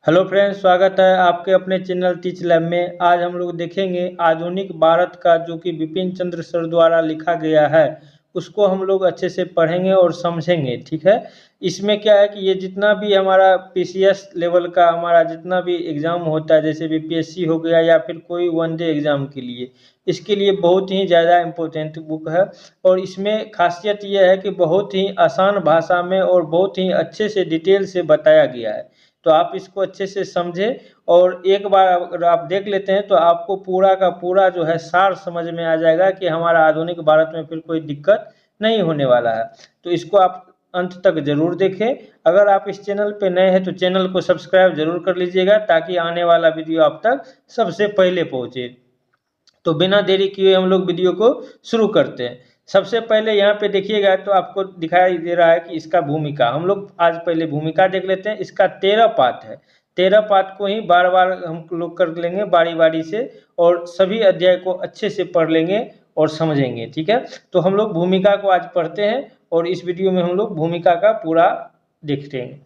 Hello friends, स्वागत है आपके अपने चैनल टीच लैब में। आज हम लोग देखेंगे आधुनिक भारत का, जो कि बिपिन चंद्र सर द्वारा लिखा गया है, उसको हम लोग अच्छे से पढ़ेंगे और समझेंगे। ठीक है। इसमें क्या है कि ये जितना भी हमारा पीसीएस लेवल का हमारा जितना भी एग्ज़ाम होता है, जैसे बीपीएससी हो गया या फिर कोई वनडे एग्ज़ाम के लिए, इसके लिए बहुत ही ज़्यादा इम्पोर्टेंट बुक है। और इसमें खासियत यह है कि बहुत ही आसान भाषा में और बहुत ही अच्छे से डिटेल से बताया गया है। तो आप इसको अच्छे से समझें और एक बार अगर आप देख लेते हैं तो आपको पूरा का पूरा जो है सार समझ में आ जाएगा कि हमारा आधुनिक भारत में फिर कोई दिक्कत नहीं होने वाला है। तो इसको आप अंत तक जरूर देखें। अगर आप इस चैनल पे नए हैं तो चैनल को सब्सक्राइब जरूर कर लीजिएगा, ताकि आने वाला वीडियो आप तक सबसे पहले पहुंचे। तो बिना देरी किए हम लोग वीडियो को शुरू करते हैं। सबसे पहले यहाँ पे देखिएगा तो आपको दिखाई दे रहा है कि इसका भूमिका, हम लोग आज पहले भूमिका देख लेते हैं। इसका 13 पाठ है। 13 पाठ को ही बार बार हम लोग कर लेंगे बारी बारी से, और सभी अध्याय को अच्छे से पढ़ लेंगे और समझेंगे। ठीक है। तो हम लोग भूमिका को आज पढ़ते हैं और इस वीडियो में हम लोग भूमिका का पूरा देखते हैं।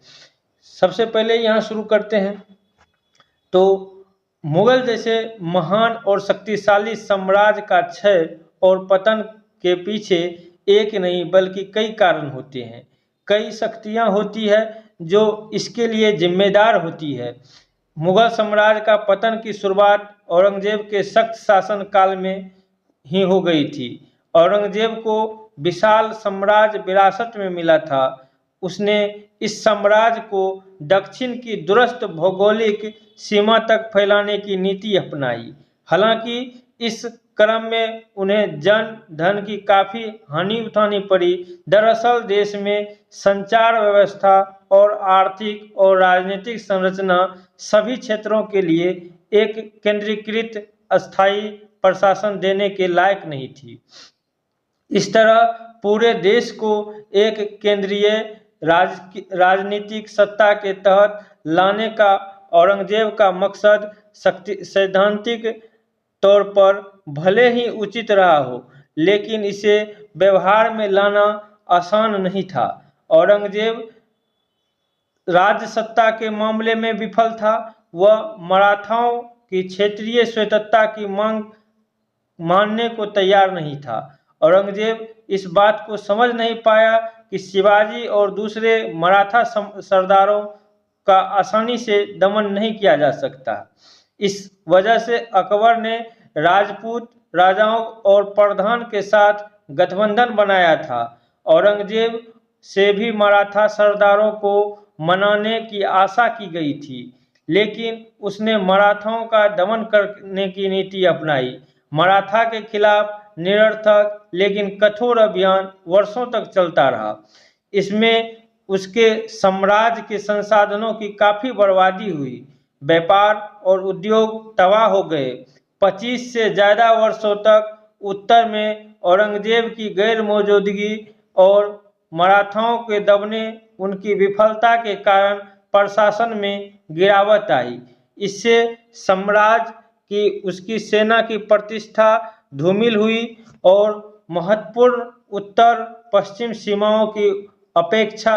सबसे पहले यहाँ शुरू करते हैं। तो मुगल जैसे महान और शक्तिशाली साम्राज्य का क्षय और पतन के पीछे एक नहीं बल्कि कई कारण होते हैं। कई शक्तियां होती है जो इसके लिए जिम्मेदार होती है। मुगल साम्राज्य का पतन की शुरुआत औरंगजेब के सख्त शासन काल में ही हो गई थी। औरंगजेब को विशाल साम्राज्य विरासत में मिला था। उसने इस साम्राज्य को दक्षिण की दूरस्थ भौगोलिक सीमा तक फैलाने की नीति अपनाई। हालांकि इस क्रम में उन्हें जन धन की काफी हानि उठानी पड़ी। दरअसल देश में संचार व्यवस्था और आर्थिक और राजनीतिक संरचना सभी क्षेत्रों के लिए एक केंद्रीकृत अस्थायी प्रशासन देने के लायक नहीं थी। इस तरह पूरे देश को एक केंद्रीय राजनीतिक सत्ता के तहत लाने का औरंगजेब का मकसद सैद्धांतिक तौर पर भले ही उचित रहा हो, लेकिन इसे व्यवहार में लाना आसान नहीं था। औरंगजेब राज्य सत्ता के मामले में विफल था। वह मराठाओं की क्षेत्रीय स्वायत्तता की मांग मानने को तैयार नहीं था। औरंगजेब इस बात को समझ नहीं पाया कि शिवाजी और दूसरे मराठा सरदारों का आसानी से दमन नहीं किया जा सकता। इस वजह से अकबर ने राजपूत राजाओं और प्रधान के साथ गठबंधन बनाया था। औरंगजेब से भी मराठा सरदारों को मनाने की आशा की गई थी, लेकिन उसने मराठाओं का दमन करने की नीति अपनाई। मराठा के खिलाफ निरर्थक लेकिन कठोर अभियान वर्षों तक चलता रहा। इसमें उसके साम्राज्य के संसाधनों की काफी बर्बादी हुई। व्यापार और उद्योग तबाह हो गए। 25 से ज्यादा वर्षों तक उत्तर में औरंगजेब की गैर मौजूदगी और मराठाओं के दबने उनकी विफलता के कारण प्रशासन में गिरावट आई। इससे साम्राज्य की उसकी सेना की प्रतिष्ठा धूमिल हुई और महत्वपूर्ण उत्तर पश्चिम सीमाओं की उपेक्षा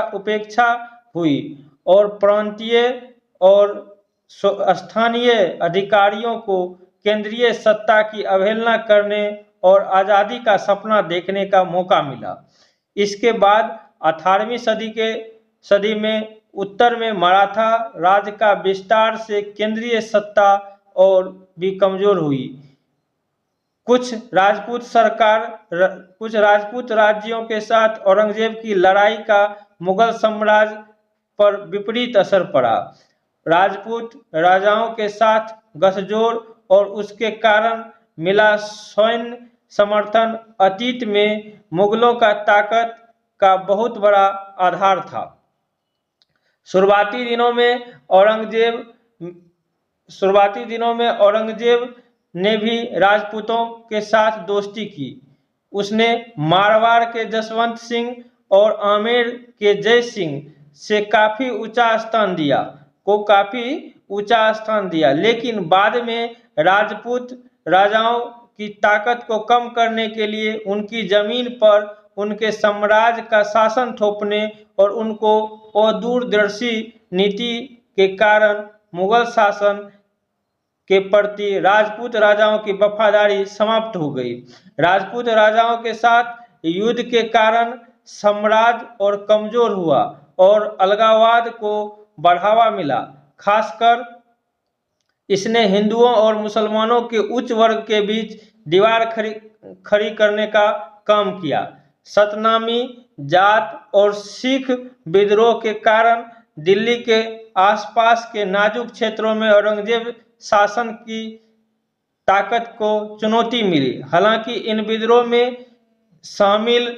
हुई, और प्रांतीय और स्थानीय अधिकारियों को केंद्रीय सत्ता की अवहेलना करने और आज़ादी का सपना देखने का मौका मिला। इसके बाद 18वीं सदी में उत्तर में मराठा राज्य का विस्तार से केंद्रीय सत्ता और भी कमजोर हुई। कुछ राजपूत राज्यों के साथ औरंगजेब की लड़ाई का मुगल साम्राज्य पर विपरीत असर पड़ा। राजपूत राजाओं के साथ गठजोड़ और उसके कारण मिला सैन्य समर्थन अतीत में मुगलों का ताकत का बहुत बड़ा आधार था। शुरुआती दिनों में औरंगजेब ने भी राजपूतों के साथ दोस्ती की। उसने मारवाड़ के जसवंत सिंह और आमेर के जय सिंह से काफी ऊंचा स्थान दिया, लेकिन बाद में राजपूत राजाओं की ताकत को कम करने के लिए उनकी जमीन पर उनके साम्राज्य का शासन थोपने और उनको दूरदर्शी नीति के कारण मुगल शासन के प्रति राजपूत राजाओं की वफादारी समाप्त हो गई। राजपूत राजाओं के साथ युद्ध के कारण साम्राज्य और कमजोर हुआ और अलगाववाद को बढ़ावा मिला। खासकर इसने हिंदुओं और मुसलमानों के उच्च वर्ग के बीच दीवार खड़ी करने का काम किया। सतनामी जाट और सिख विद्रोह के कारण दिल्ली के आसपास के नाजुक क्षेत्रों में औरंगजेब शासन की ताकत को चुनौती मिली। हालांकि इन विद्रोह में शामिल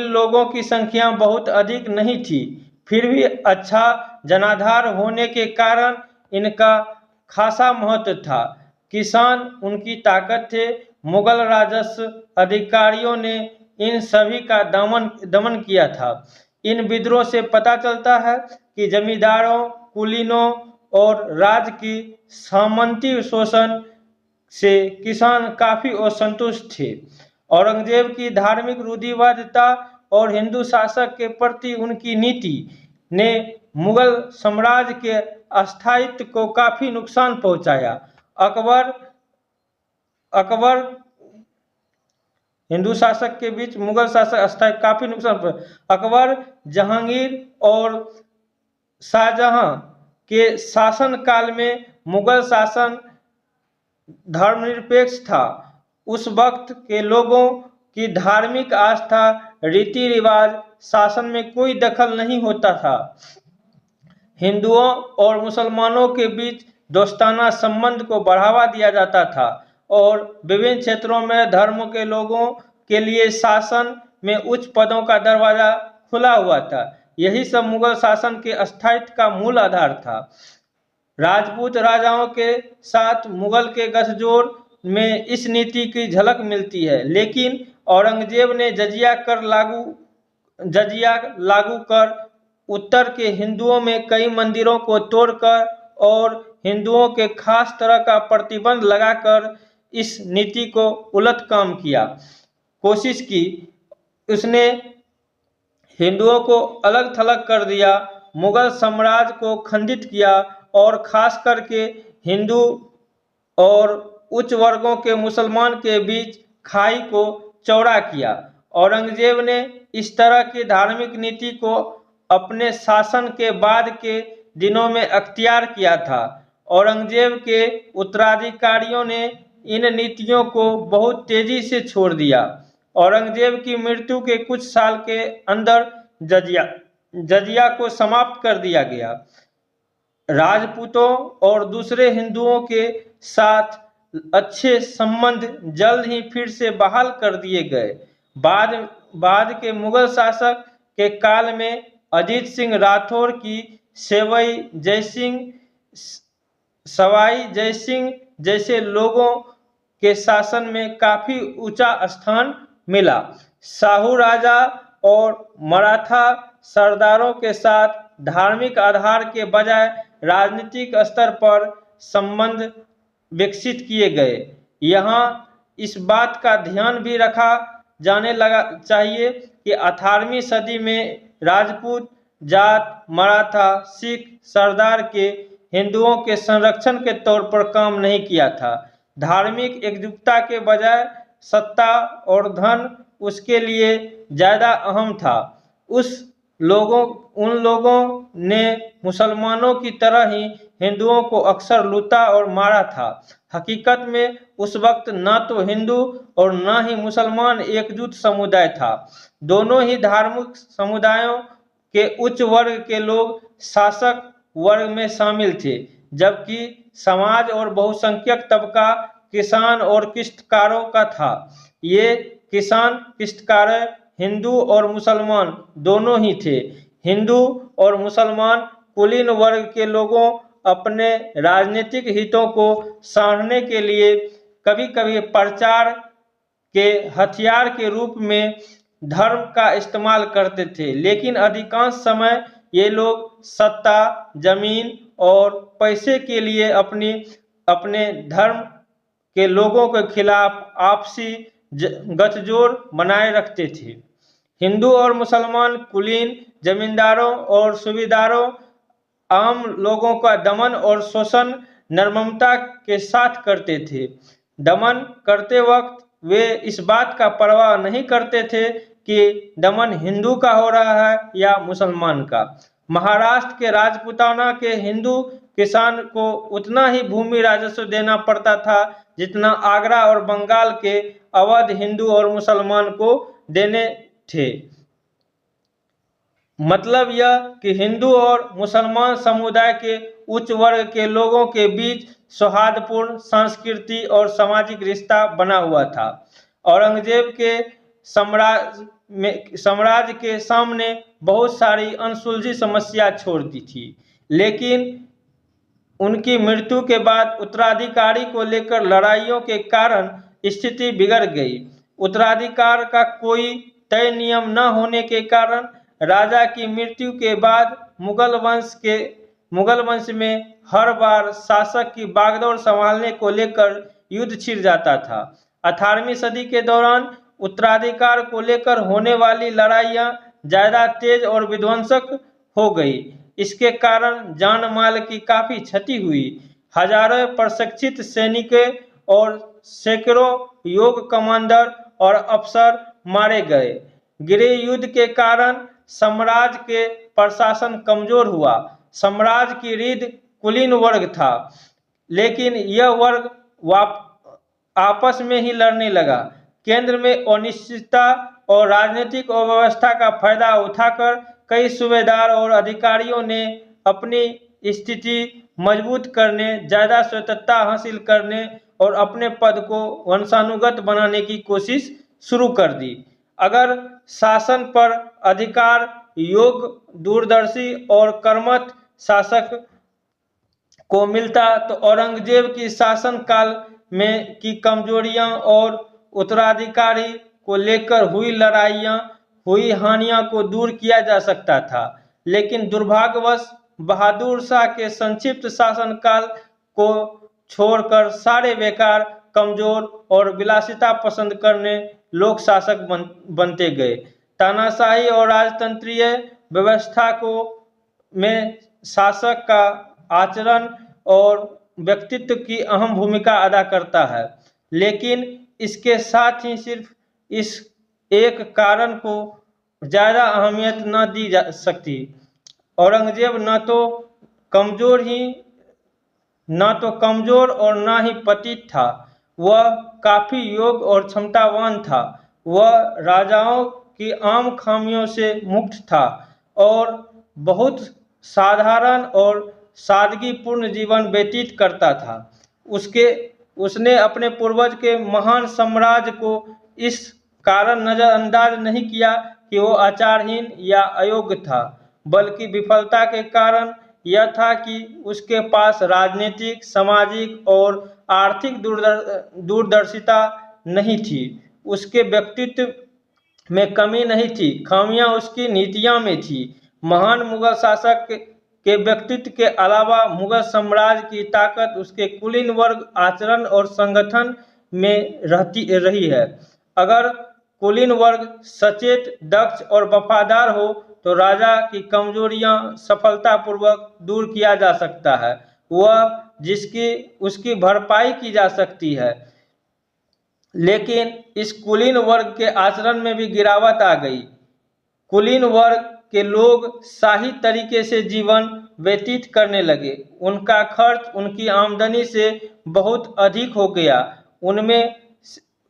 लोगों की संख्या बहुत अधिक नहीं थी, फिर भी अच्छा जनाधार होने के कारण इनका खासा महत्व था। किसान उनकी ताकत थे। मुगल राजस्व अधिकारियों ने इन सभी का दमन किया था। इन विद्रोह से पता चलता है कि जमींदारों, कुलीनों और राज की सामंती शोषण से किसान काफी असंतुष्ट थे। औरंगजेब की धार्मिक रूढ़िवादिता और हिंदू शासक के प्रति उनकी नीति ने मुगल साम्राज्य के अस्थायित्व को काफी नुकसान पहुंचाया। अकबर हिंदू शासक के बीच मुगल शासक अस्थायी काफी नुकसान पहुंचाया। अकबर, जहांगीर और शाहजहां के शासन काल में मुगल शासन धर्मनिरपेक्ष था। उस वक्त के लोगों की धार्मिक आस्था, रीति रिवाज, शासन में कोई दखल नहीं होता था। हिंदुओं और मुसलमानों के बीच दोस्ताना संबंध को बढ़ावा दिया जाता था और विभिन्न क्षेत्रों में धर्मों के लोगों के लिए शासन में उच्च पदों का दरवाजा खुला हुआ था। यही सब मुगल शासन के अस्थायित्व का मूल आधार था। राजपूत राजाओं के साथ मुगल के गठजोड़ में इस नीति की झलक मिलती है, लेकिन औरंगजेब ने जजिया लागू कर उत्तर के हिंदुओं में कई मंदिरों को तोड़कर और हिंदुओं के खास तरह का प्रतिबंध लगाकर इस नीति को उलट काम किया कोशिश की। उसने हिंदुओं को अलग थलग कर दिया, मुगल साम्राज्य को खंडित किया और खास करके हिंदू और उच्च वर्गों के मुसलमान के बीच खाई को चौड़ा किया। औरंगजेब ने इस तरह की धार्मिक नीति को अपने शासन के बाद के दिनों में अख्तियार किया था। औरंगजेब के उत्तराधिकारियों ने इन नीतियों को बहुत तेजी से छोड़ दिया। औरंगजेब की मृत्यु के कुछ साल के अंदर जजिया को समाप्त कर दिया गया। राजपूतों और दूसरे हिंदुओं के साथ अच्छे संबंध जल्द ही फिर से बहाल कर दिए गए। बाद के मुगल शासक के काल में अजीत सिंह राठौर की सवाई जयसिंह जैसे लोगों के शासन में काफी ऊंचा स्थान मिला। शाहू राजा और मराठा सरदारों के साथ धार्मिक आधार के बजाय राजनीतिक स्तर पर संबंध विकसित किए गए। यहाँ इस बात का ध्यान भी रखा जाने लगा चाहिए कि 18वीं सदी में राजपूत, जाट, मराठा, सिख सरदार के हिंदुओं के संरक्षण के तौर पर काम नहीं किया था। धार्मिक एकजुटता के बजाय सत्ता और धन उसके लिए ज्यादा अहम था। उन लोगों ने मुसलमानों की तरह ही हिंदुओं को अक्सर लूटा और मारा था। हकीकत में उस वक्त न तो हिंदू और न ही मुसलमान एकजुट समुदाय था। दोनों ही धार्मिक समुदायों के उच्च वर्ग के लोग शासक वर्ग में शामिल थे, जबकि समाज और बहुसंख्यक तबका किसान और काश्तकारों का था। ये किसान काश्तकार हिंदू और मुसलमान दोनों ही थे। हिंदू और मुसलमान कुलीन वर्ग के लोगों अपने राजनीतिक हितों को साधने के लिए कभी कभी प्रचार के हथियार के रूप में धर्म का इस्तेमाल करते थे, लेकिन अधिकांश समय ये लोग सत्ता, जमीन और पैसे के लिए अपने धर्म के लोगों के खिलाफ आपसी गठजोड़ बनाए रखते थे। हिंदू और मुसलमान कुलीन, जमींदारों और सूबेदारों आम लोगों का दमन और शोषण निर्ममता के साथ करते थे। दमन करते वक्त वे इस बात का परवाह नहीं करते थे कि दमन हिंदू का हो रहा है या मुसलमान का। महाराष्ट्र के राजपूताना के हिंदू किसान को उतना ही भूमि राजस्व देना पड़ता था जितना आगरा और बंगाल के अवध हिंदू और मुसलमान को देने थे। मतलब यह कि हिंदू और मुसलमान समुदाय के उच्च वर्ग के लोगों के बीच सौहार्दपूर्ण सांस्कृतिक और सामाजिक रिश्ता बना हुआ था। औरंगजेब के साम्राज्य के सामने बहुत सारी अनसुलझी समस्या छोड़ दी थी, लेकिन उनकी मृत्यु के बाद उत्तराधिकारी को लेकर लड़ाइयों के कारण स्थिति बिगड़ गई। उत्तराधिकार का कोई तय नियम न होने के कारण राजा की मृत्यु के बाद मुगल वंश में हर बार शासक की बागडोर संभालने को लेकर युद्ध छिड़ जाता था। 18वीं सदी के दौरान उत्तराधिकार को लेकर होने वाली लड़ाइयां ज्यादा तेज और विध्वंसक हो गई। इसके कारण जान माल की काफी क्षति हुई। हजारों प्रशिक्षित सैनिकों और सैकड़ों योग्य कमांडर और अफसर मारे गए। गृह युद्ध के कारण साम्राज्य के प्रशासन कमजोर हुआ। साम्राज्य की रीढ़ कुलीन वर्ग था, लेकिन यह वर्ग आपस में ही लड़ने लगा। केंद्र में अनिश्चितता और राजनीतिक अव्यवस्था का फायदा उठाकर कई सूबेदार और अधिकारियों ने अपनी स्थिति मजबूत करने, ज्यादा स्वतंत्रता हासिल करने और अपने पद को वंशानुगत बनाने की कोशिश शुरू कर दी। अगर शासन पर अधिकार योग्य, दूरदर्शी और कर्मठ शासक को मिलता तो औरंगजेब की शासन काल में की कमजोरियां और उत्तराधिकारी को लेकर हुई लड़ाइयां, हुई हानियों को दूर किया जा सकता था। लेकिन दुर्भाग्यवश बहादुर शाह के संक्षिप्त शासनकाल को छोड़कर सारे बेकार, कमजोर और विलासिता पसंद करने लोग शासक बनते गए। तानाशाही और राजतंत्रीय व्यवस्था में शासक का आचरण और व्यक्तित्व की अहम भूमिका अदा करता है, लेकिन इसके साथ ही सिर्फ इस एक कारण को ज्यादा अहमियत न दी जा सकती। औरंगजेब न तो कमजोर और न ही पतित था। वह काफी योग्य और क्षमतावान था। वह राजाओं की आम खामियों से मुक्त था और बहुत साधारण और सादगीपूर्ण जीवन व्यतीत करता था। उसने अपने पूर्वज के महान साम्राज्य को इस कारण नजरअंदाज नहीं किया कि वो आचारहीन या अयोग्य था, बल्कि विफलता के कारण यह था कि उसके पास राजनीतिक, सामाजिक और आर्थिक दूरदर्शिता नहीं थी। उसके व्यक्तित्व में कमी नहीं थी, खामियां उसकी नीतियों में थी। महान मुगल शासक के व्यक्तित्व के अलावा मुगल साम्राज्य की ताकत उसके कुलीन वर्ग, आचरण और संगठन में रही है। अगर कुलीन वर्ग सचेत, दक्ष और वफादार हो तो राजा की कमजोरियां सफलतापूर्वक दूर किया जा सकता है, वह उसकी भरपाई की जा सकती है। लेकिन इस कुलीन वर्ग के आचरण में भी गिरावट आ गई। कुलीन वर्ग के लोग शाही तरीके से जीवन व्यतीत करने लगे। उनका खर्च उनकी आमदनी से बहुत अधिक हो गया। उनमें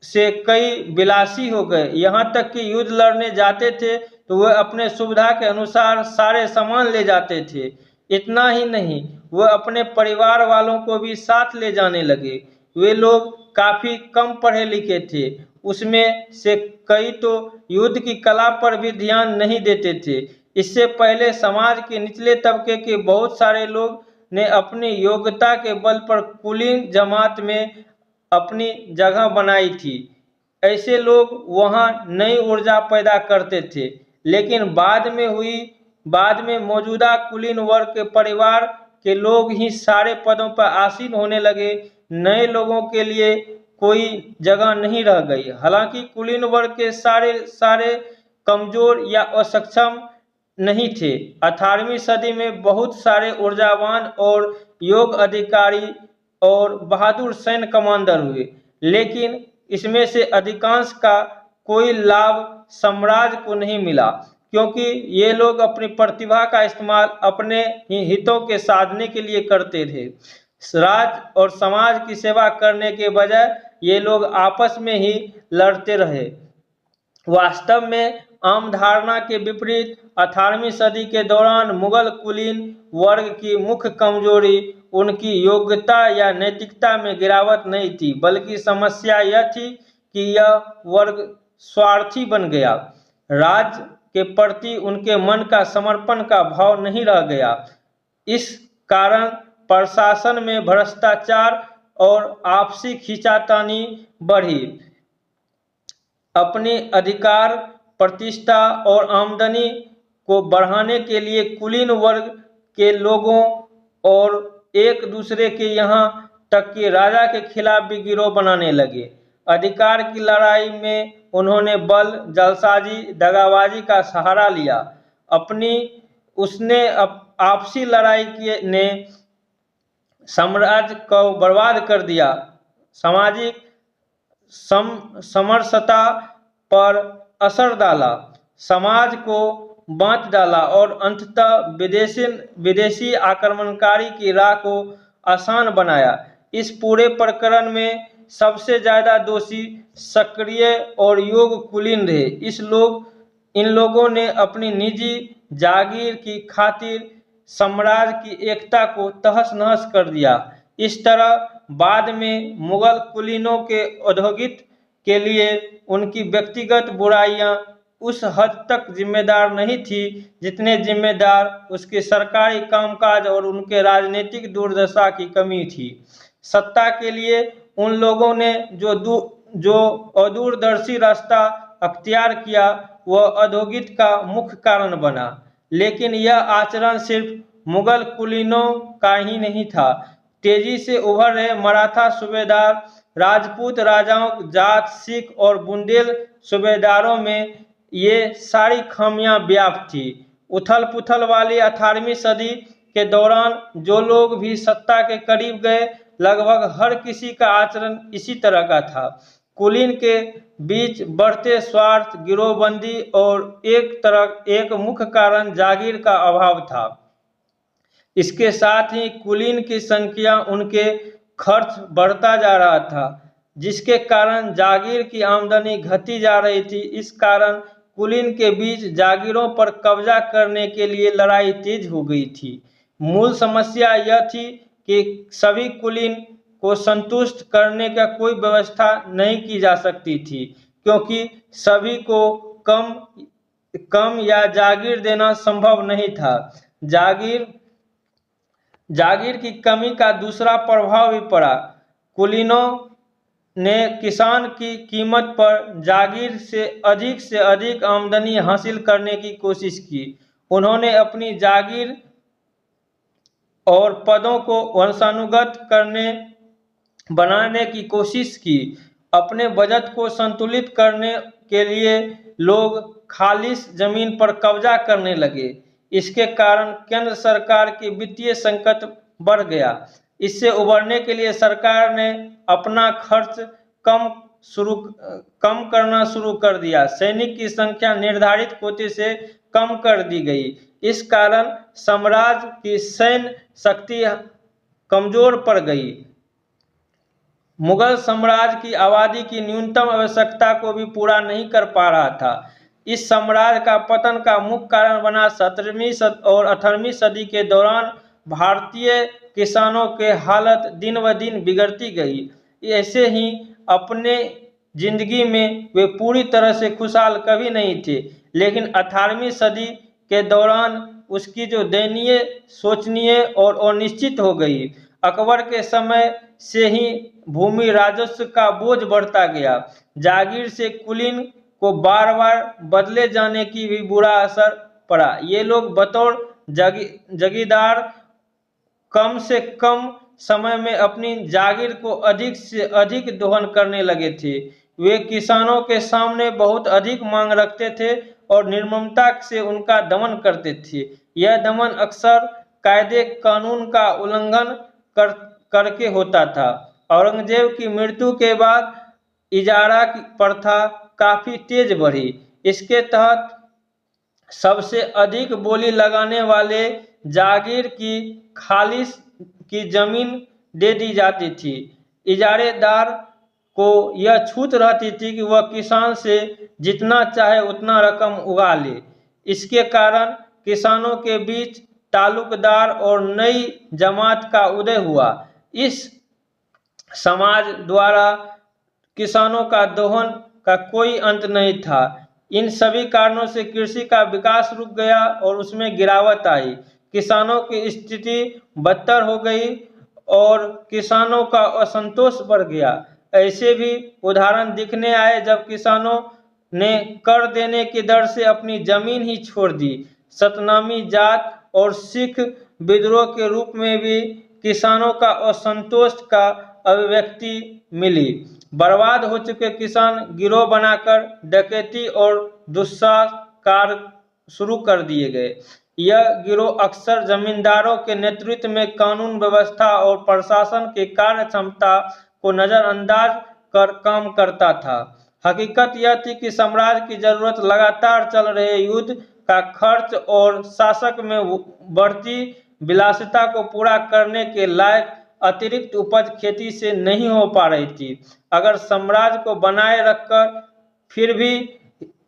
से कई विलासी हो गए। यहाँ तक कि युद्ध लड़ने जाते थे तो वह अपने सुविधा के अनुसार सारे सामान ले जाते थे। इतना ही नहीं, वह अपने परिवार वालों को भी साथ ले जाने लगे। वे लोग काफी कम पढ़े लिखे थे। उसमें से कई तो युद्ध की कला पर भी ध्यान नहीं देते थे। इससे पहले समाज के निचले तबके के बहुत सारे लोग ने अपनी योग्यता के बल पर कुलीन जमात में अपनी जगह बनाई थी। ऐसे लोग वहां नई ऊर्जा पैदा करते थे। लेकिन बाद में मौजूदा कुलीन वर्ग के परिवार के लोग ही सारे पदों पर आसीन होने लगे। नए लोगों के लिए कोई जगह नहीं रह गई। हालांकि कुलीन वर्ग के सारे कमजोर या असक्षम नहीं थे। 18वीं सदी में बहुत सारे ऊर्जावान और योग्य अधिकारी और बहादुर सैन्य कमांडर हुए, लेकिन इसमें से अधिकांश का कोई लाभ साम्राज्य को नहीं मिला, क्योंकि ये लोग अपनी प्रतिभा का इस्तेमाल अपने ही हितों के साधने के लिए करते थे। राज्य और समाज की सेवा करने के बजाय ये लोग आपस में ही लड़ते रहे। वास्तव में आम धारणा के विपरीत 18वीं सदी के दौरान मुगल कुलीन वर्ग की मुख्य कमजोरी उनकी योग्यता या नैतिकता में गिरावट नहीं थी, बल्कि समस्या यह थी कि यह वर्ग स्वार्थी बन गया। राज्य के प्रति उनके मन का समर्पण का भाव नहीं रह गया। इस कारण प्रशासन में भ्रष्टाचार और आपसी खींचातानी बढ़ी। अपने अधिकार, प्रतिष्ठा और आमदनी को बढ़ाने के लिए कुलीन वर्ग के लोगों और एक दूसरे के यहाँ तक कि राजा के खिलाफ भी गिरोह बनाने लगे। अधिकार की लड़ाई में उन्होंने बल, जालसाजी, दगाबाजी का सहारा लिया। उसने आपसी लड़ाई ने साम्राज्य को बर्बाद कर दिया, सामाजिक समरसता पर असर डाला, समाज को बांट डाला और अंततः विदेशी आक्रमणकारी की राह को आसान बनाया। इस पूरे प्रकरण में सबसे ज्यादा दोषी सक्रिय और योग्य कुलीन रहे। इन लोगों ने अपनी निजी जागीर की खातिर साम्राज्य की एकता को तहस नहस कर दिया। इस तरह बाद में मुगल कुलीनों के औद्योगिक के लिए उनकी व्यक्तिगत बुराइयां उस हद तक जिम्मेदार नहीं थी जितने जिम्मेदार उसके सरकारी कामकाज और उनके राजनीतिक दुर्दशा की कमी थी। सत्ता के लिए उन लोगों ने जो अदूरदर्शी रास्ता अख्तियार किया वह औद्योगिक का मुख्य कारण बना, लेकिन यह आचरण सिर्फ मुगल कुलीनों का ही नहीं था। तेजी से उभर रहे मराठा सूबेदार, राजपूत राजाओं, जाट, सिख और बुंदेल सूबेदारों में ये सारी खामियां व्याप्त थी। उथल पुथल वाली 18वीं सदी के दौरान जो लोग भी सत्ता के करीब गए, लगभग हर किसी का आचरण इसी तरह का था। कुलीन के बीच बढ़ते स्वार्थ, गिरोहबंदी और एक मुख्य कारण जागीर का अभाव था। इसके साथ ही कुलीन की संख्या, उनके खर्च बढ़ता जा रहा था, जिसके कारण जागीर की आमदनी घटी जा रही थी। इस कारण कुलीन के बीच जागीरों पर कब्जा करने के लिए लड़ाई तेज हो गई थी। मूल समस्या यह थी कि सभी कुलीन को संतुष्ट करने का कोई व्यवस्था नहीं की जा सकती थी, क्योंकि सभी को कम या जागीर देना संभव नहीं था। जागीर की कमी का दूसरा प्रभाव भी पड़ा। कुलीनों ने किसान की कीमत पर जागीर से अधिक आमदनी हासिल करने की कोशिश की। उन्होंने अपनी जागीर और पदों को वंशानुगत बनाने की कोशिश की। अपने बजट को संतुलित करने के लिए लोग खालिश जमीन पर कब्जा करने लगे। इसके कारण केंद्र सरकार की वित्तीय संकट बढ़ गया। इससे उबरने के लिए सरकार ने अपना खर्च कम करना शुरू कर दिया। सैनिक की संख्या निर्धारित कोटे से कम कर दी गई। इस कारण साम्राज्य की सैन्य शक्ति कमजोर पड़ गई। मुगल साम्राज्य की आबादी की न्यूनतम आवश्यकता को भी पूरा नहीं कर पा रहा था। इस साम्राज्य का पतन का मुख्य कारण बना 17वीं और 18वीं सदी के दौरान भारतीय किसानों के हालत दिन ब दिन बिगड़ती गई। ऐसे ही अपने जिंदगी में वे पूरी तरह से खुशहाल कभी नहीं थे, लेकिन 18वीं सदी के दौरान उसकी जो दयनीय, शोचनीय और अनिश्चित हो गई। अकबर के समय से ही भूमि राजस्व का बोझ बढ़ता गया। जागीर से कुलीन को बार बार बदले जाने की भी बुरा असर पड़ा। ये लोग बतौर जगीरदार कम से कम समय में अपनी जागीर को अधिक से अधिक दोहन करने लगे थे। वे किसानों के सामने बहुत अधिक मांग रखते थे और निर्ममता से उनका दमन करते थे। यह दमन अक्सर कायदे कानून का उल्लंघन करके होता था। औरंगजेब की मृत्यु के बाद इजारा की प्रथा काफी तेज बढ़ी। इसके तहत सबसे अधिक बोली लगाने वाले जागीर की खालिस की जमीन दे दी जाती थी। इजारेदार को यह छूट रहती थी कि वह किसान से जितना चाहे उतना रकम उगा ले। इसके कारण किसानों के बीच ताल्लुकदार और नई जमात का उदय हुआ। इस समाज द्वारा किसानों का दोहन का कोई अंत नहीं था। इन सभी कारणों से कृषि का विकास रुक गया और उसमें गिरावट आई। किसानों की स्थिति बदतर हो गई और किसानों का असंतोष बढ़ गया। ऐसे भी उदाहरण दिखने आए जब किसानों ने कर देने की डर से अपनी जमीन ही छोड़ दी। सतनामी जाट और सिख विद्रोह के रूप में भी किसानों का असंतोष का अभिव्यक्ति मिली। बर्बाद हो चुके किसान गिरोह बनाकर डकैती और दुस्साहस कार्य शुरू कर दिए गए। यह गिरोह अक्सर जमींदारों के नेतृत्व में कानून व्यवस्था और प्रशासन की कार्य क्षमता को नजरअंदाज कर काम करता था। हकीकत यह थी कि साम्राज्य की जरूरत लगातार चल रहे युद्ध का खर्च और शासक में बढ़ती विलासिता को पूरा करने के लायक अतिरिक्त उपज खेती से नहीं हो पा रही थी। अगर साम्राज्य को बनाए रखकर फिर भी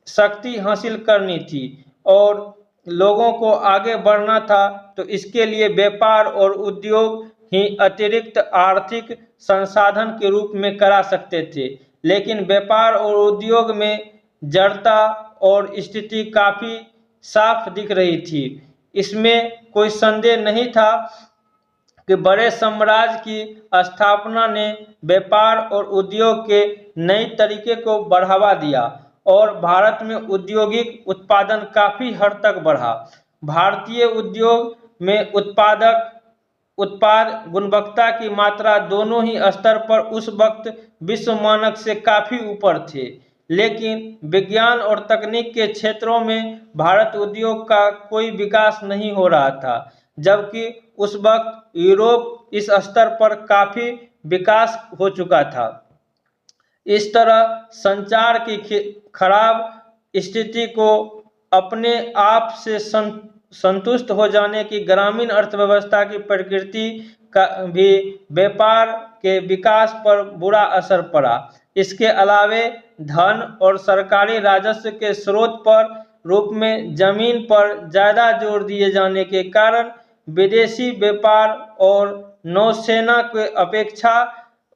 शक्ति हासिल करनी थी और लोगों को आगे बढ़ना था तो इसके लिए व्यापार और उद्योग ही अतिरिक्त आर्थिक संसाधन के रूप में करा सकते थे। लेकिन व्यापार और उद्योग में जड़ता और स्थिति काफी साफ दिख रही थी। इसमें कोई संदेह नहीं था कि बड़े साम्राज्य की स्थापना ने व्यापार और उद्योग के नए तरीके को बढ़ावा दिया और भारत में औद्योगिक उत्पादन काफी हद तक बढ़ा। भारतीय उद्योग में उत्पाद गुणवत्ता की मात्रा दोनों ही स्तर पर उस वक्त विश्व मानक से काफी ऊपर थे। लेकिन विज्ञान और तकनीक के क्षेत्रों में भारत उद्योग का कोई विकास नहीं हो रहा था, जबकि उस वक्त यूरोप इस स्तर पर काफी विकास हो चुका था। इस तरह संचार की खराब स्थिति को अपने आप से संतुष्ट हो जाने की ग्रामीण अर्थव्यवस्था की प्रकृति का भी व्यापार के विकास पर बुरा असर पड़ा। इसके अलावे धन और सरकारी राजस्व के स्रोत पर रूप में जमीन पर ज्यादा जोर दिए जाने के कारण विदेशी व्यापार और नौसेना के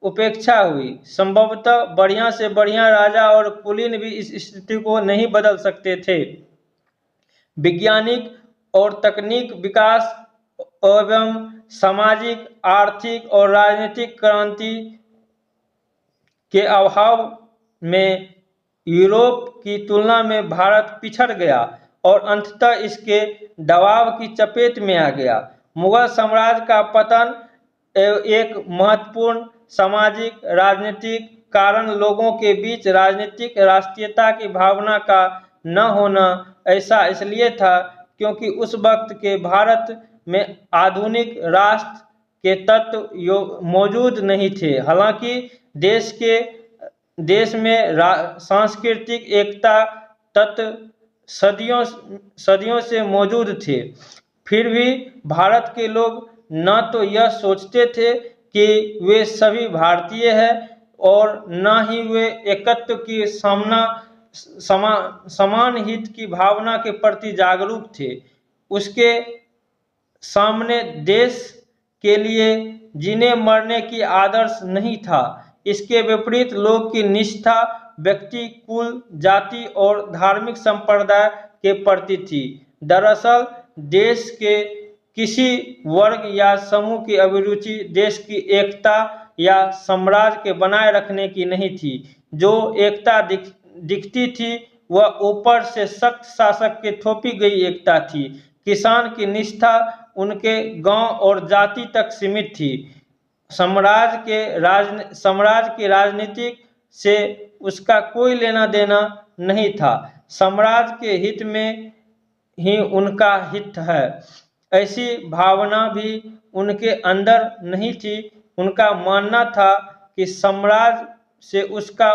उपेक्षा हुई। संभवतः बढ़िया से बढ़िया राजा और कुलीन भी इस स्थिति को नहीं बदल सकते थे। वैज्ञानिक और तकनीक विकास एवं सामाजिक, आर्थिक और राजनीतिक क्रांति के अभाव में यूरोप की तुलना में भारत पिछड़ गया और अंततः इसके दबाव की चपेट में आ गया। मुगल साम्राज्य का पतन एक महत्वपूर्ण सामाजिक राजनीतिक कारण लोगों के बीच राजनीतिक राष्ट्रीयता की भावना का न होना ऐसा इसलिए था क्योंकि उस वक्त के भारत में आधुनिक राष्ट्र के तत्व मौजूद नहीं थे। हालांकि देश में सांस्कृतिक एकता तत्व सदियों से मौजूद थे। फिर भी भारत के लोग न तो यह सोचते थे कि वे सभी भारतीय हैं और न ही वे एकत्व की समान हित की भावना के प्रति जागरूक थे। उसके सामने देश के लिए जीने मरने की आदर्श नहीं था। इसके विपरीत लोग की निष्ठा व्यक्ति, कुल, जाति और धार्मिक संप्रदाय के प्रति थी। दरअसल देश के किसी वर्ग या समूह की अभिरुचि देश की एकता या साम्राज्य के बनाए रखने की नहीं थी। जो एकता दिखती थी वह ऊपर से सख्त शासक के थोपी गई एकता थी। किसान की निष्ठा उनके गांव और जाति तक सीमित थी। साम्राज्य की राजनीति से उसका कोई लेना देना नहीं था। साम्राज्य के हित में ही उनका हित है, ऐसी भावना भी उनके अंदर नहीं थी। उनका मानना था कि साम्राज्य से उसका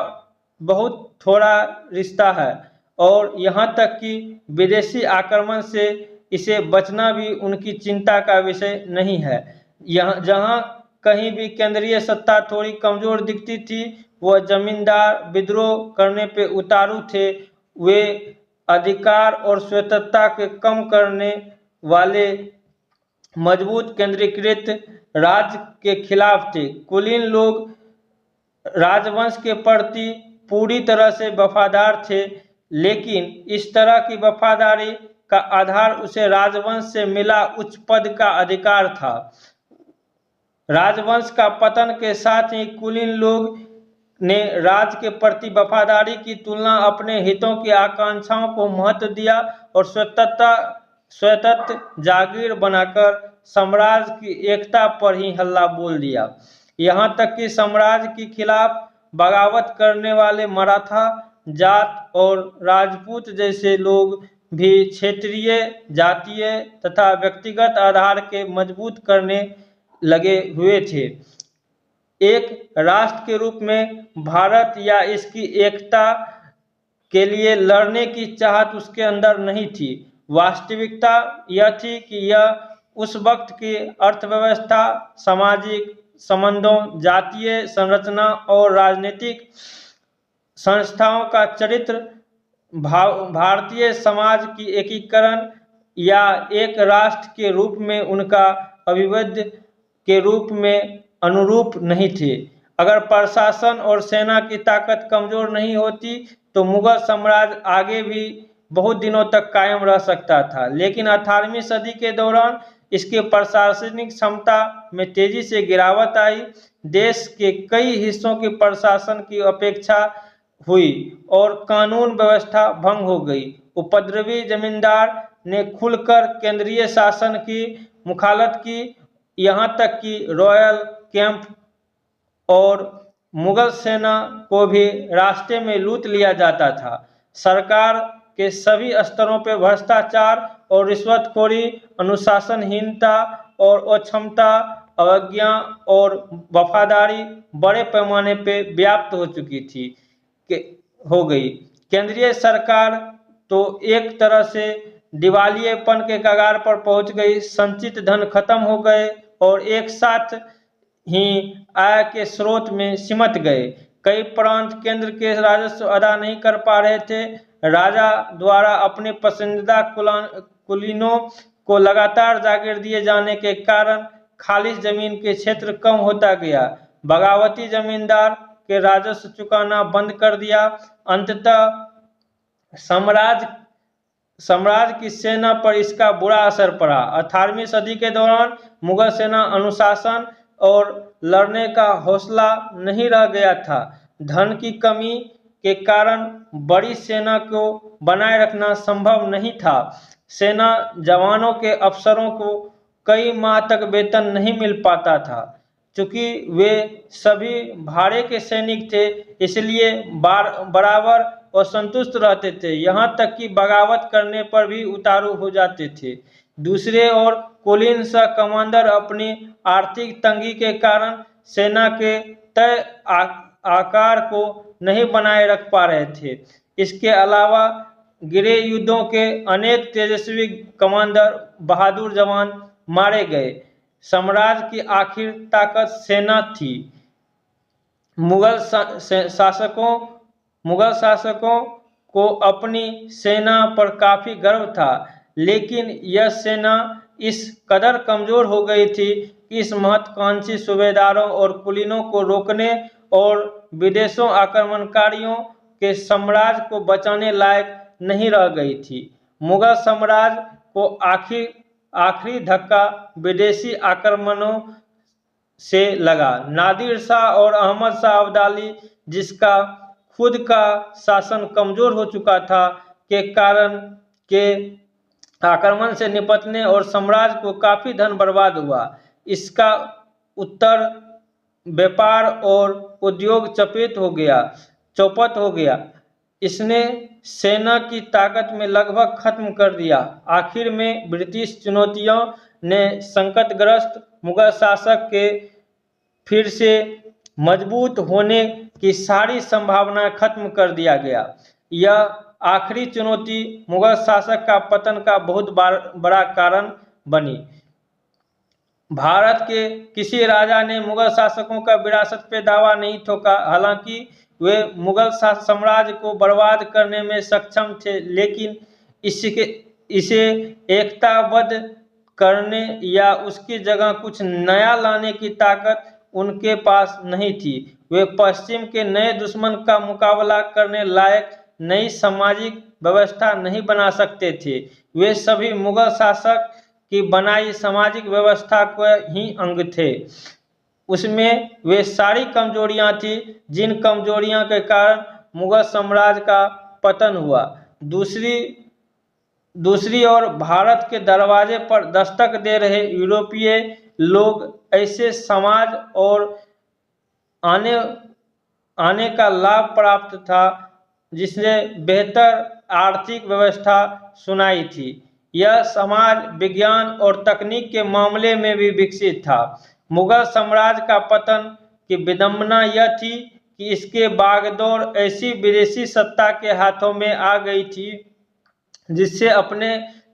बहुत थोड़ा रिश्ता है और यहाँ तक कि विदेशी आक्रमण से इसे बचना भी उनकी चिंता का विषय नहीं है। यहाँ जहाँ कहीं भी केंद्रीय सत्ता थोड़ी कमजोर दिखती थी, वह जमींदार विद्रोह करने पे उतारू थे। वे अधिकार और स्वतंत्रता के कम करने वाले मजबूत केंद्रीकृत राज्य के खिलाफ थे। कुलीन लोग राजवंश के प्रति पूरी तरह से वफादार थे, लेकिन इस तरह की वफादारी का आधार उसे राजवंश से मिला उच्च पद का अधिकार था। राजवंश का पतन के साथ ही कुलीन लोग ने राज के प्रति वफादारी की तुलना अपने हितों की आकांक्षाओं को महत्व दिया और स्वतंत्र जागीर बनाकर साम्राज्य की एकता पर ही हल्ला बोल दिया। यहाँ तक कि साम्राज्य के खिलाफ बगावत करने वाले मराठा जाट और राजपूत जैसे लोग भी क्षेत्रीय, जातीय तथा व्यक्तिगत आधार के मजबूत करने लगे हुए थे। एक राष्ट्र के रूप में भारत या इसकी एकता के लिए लड़ने की चाहत उसके अंदर नहीं थी। वास्तविकता यह थी कि यह उस वक्त की अर्थव्यवस्था, सामाजिक संबंधों, जातीय संरचना और राजनीतिक संस्थाओं का चरित्र, भारतीय समाज की एकीकरण या एक राष्ट्र के रूप में उनका अभिवृद्धि के रूप में अनुरूप नहीं थे। अगर प्रशासन और सेना की ताकत कमजोर नहीं होती तो मुगल साम्राज्य आगे भी बहुत दिनों तक कायम रह सकता था, लेकिन 18वीं सदी के दौरान इसके प्रशासनिक क्षमता में तेजी से गिरावट आई। देश के कई हिस्सों की प्रशासन की अपेक्षा हुई और कानून व्यवस्था भंग हो गई। उपद्रवी जमींदार ने खुलकर केंद्रीय शासन की मुखालत की, यहाँ तक कि रॉयल कैंप और मुगल सेना को भी रास्ते में लूट लिया जाता था। सरकार के सभी स्तरों पर भ्रष्टाचार और रिश्वतखोरी, अनुशासनहीनता और अक्षमता, अवज्ञा और वफादारी बड़े पैमाने पर व्याप्त हो चुकी थी हो गई। केंद्रीय सरकार तो एक तरह से दिवालियेपन के कगार पर पहुंच गई। संचित धन खत्म हो गए और एक साथ ही आय के स्रोत में सिमट गए। कई प्रांत केंद्र के राजस्व अदा नहीं कर पा रहे थे। राजा द्वारा अपने पसंदीदा कुलीनों को लगातार जागीर दिए जाने के कारण खालिश जमीन के क्षेत्र कम होता गया। बगावती जमींदार के राजस्व चुकाना बंद कर दिया। अंततः साम्राज्य की सेना पर इसका बुरा असर पड़ा। 18वीं सदी के दौरान मुगल सेना अनुशासन और लड़ने का हौसला नहीं रह गया था। धन की कमी के कारण बड़ी सेना को बनाए रखना संभव नहीं था। सेना जवानों के अफसरों को कई माह तक वेतन नहीं मिल पाता था। चूंकि वे सभी भाड़े के सैनिक थे, इसलिए बराबर असंतुष्ट रहते थे, यहाँ तक कि बगावत करने पर भी उतारू हो जाते थे। दूसरे ओर कुलीन शाह कमांडर अपनी आर्थिक तंगी के कारण सेना के तय आकार को नहीं बनाए रख पा रहे थे। इसके अलावा गिरे युद्धों के अनेक तेजस्वी कमांडर, बहादुर जवान मारे गए। साम्राज्य की आखिर ताकत सेना थी। मुगल शासकों को अपनी सेना पर काफी गर्व था, लेकिन यह सेना इस कदर कमजोर हो गई थी कि इस महत्वाकांक्षी सूबेदारों और कुलीनों को रोकने और विदेशों आक्रमणकारियों के साम्राज्य को बचाने लायक नहीं रह गई थी। मुगल साम्राज्य को आखिरी धक्का विदेशी आक्रमणों से लगा। नादिर शाह और अहमद शाह अब्दाली, जिसका खुद का शासन कमजोर हो चुका था, के कारण के आक्रमण से निपटने और साम्राज्य को काफी धन बर्बाद हुआ। इसका उत्तर व्यापार और उद्योग चौपट हो गया। इसने सेना की ताकत में लगभग खत्म कर दिया। आखिर में ब्रिटिश चुनौतियों ने संकटग्रस्त मुगल शासक के फिर से मजबूत होने की सारी संभावना खत्म कर दिया गया। यह आखिरी चुनौती मुगल शासक का पतन का बहुत बड़ा कारण बनी। भारत के किसी राजा ने मुगल शासकों का विरासत पे दावा नहीं ठोका। हालांकि वे मुगल साम्राज्य को बर्बाद करने में सक्षम थे, लेकिन इसे एकताबद्ध करने या उसकी जगह कुछ नया लाने की ताकत उनके पास नहीं थी। वे पश्चिम के नए दुश्मन का मुकाबला करने लायक नई सामाजिक व्यवस्था नहीं बना सकते थे। वे सभी मुगल शासक की बनाई सामाजिक व्यवस्था के ही अंग थे। उसमें वे सारी कमजोरियां थी जिन कमजोरियां के कारण मुगल साम्राज्य का पतन हुआ। दूसरी ओर भारत के दरवाजे पर दस्तक दे रहे यूरोपीय लोग ऐसे समाज और आने का लाभ प्राप्त था जिसने बेहतर आर्थिक व्यवस्था सुनाई थी। यह समाज विज्ञान और तकनीक के मामले में भी विकसित था। मुगल साम्राज्य का पतन की विडंबना यह थी कि इसके बागडोर ऐसी विदेशी सत्ता के हाथों में आ गई थी जिससे अपने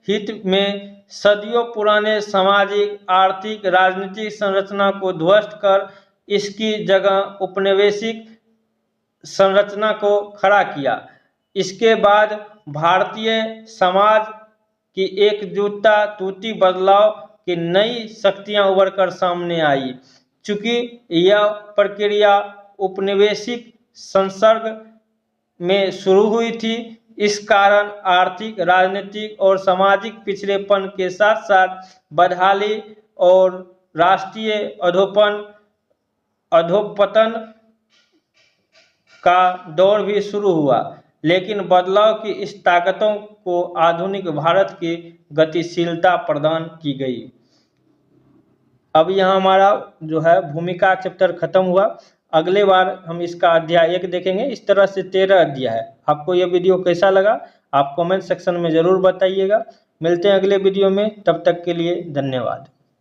हित में सदियों पुराने सामाजिक, आर्थिक, राजनीतिक संरचना को ध्वस्त कर इसकी जगह उपनिवेशिक संरचना को खड़ा किया। इसके बाद भारतीय समाज की एकजुटता टूटी, बदलाव की नई शक्तियां उभर कर सामने आई। चूंकि यह प्रक्रिया उपनिवेशिक संसर्ग में शुरू हुई थी, इस कारण आर्थिक, राजनीतिक और सामाजिक पिछड़ेपन के साथ साथ बदहाली और राष्ट्रीय अधोपतन का दौर भी शुरू हुआ। लेकिन बदलाव की इस ताकतों को आधुनिक भारत की गतिशीलता प्रदान की गई। अब यहाँ हमारा जो है भूमिका चैप्टर खत्म हुआ। अगले बार हम इसका अध्याय 1 देखेंगे। इस तरह से 13 अध्याय है। आपको यह वीडियो कैसा लगा आप कमेंट सेक्शन में ज़रूर बताइएगा। मिलते हैं अगले वीडियो में, तब तक के लिए धन्यवाद।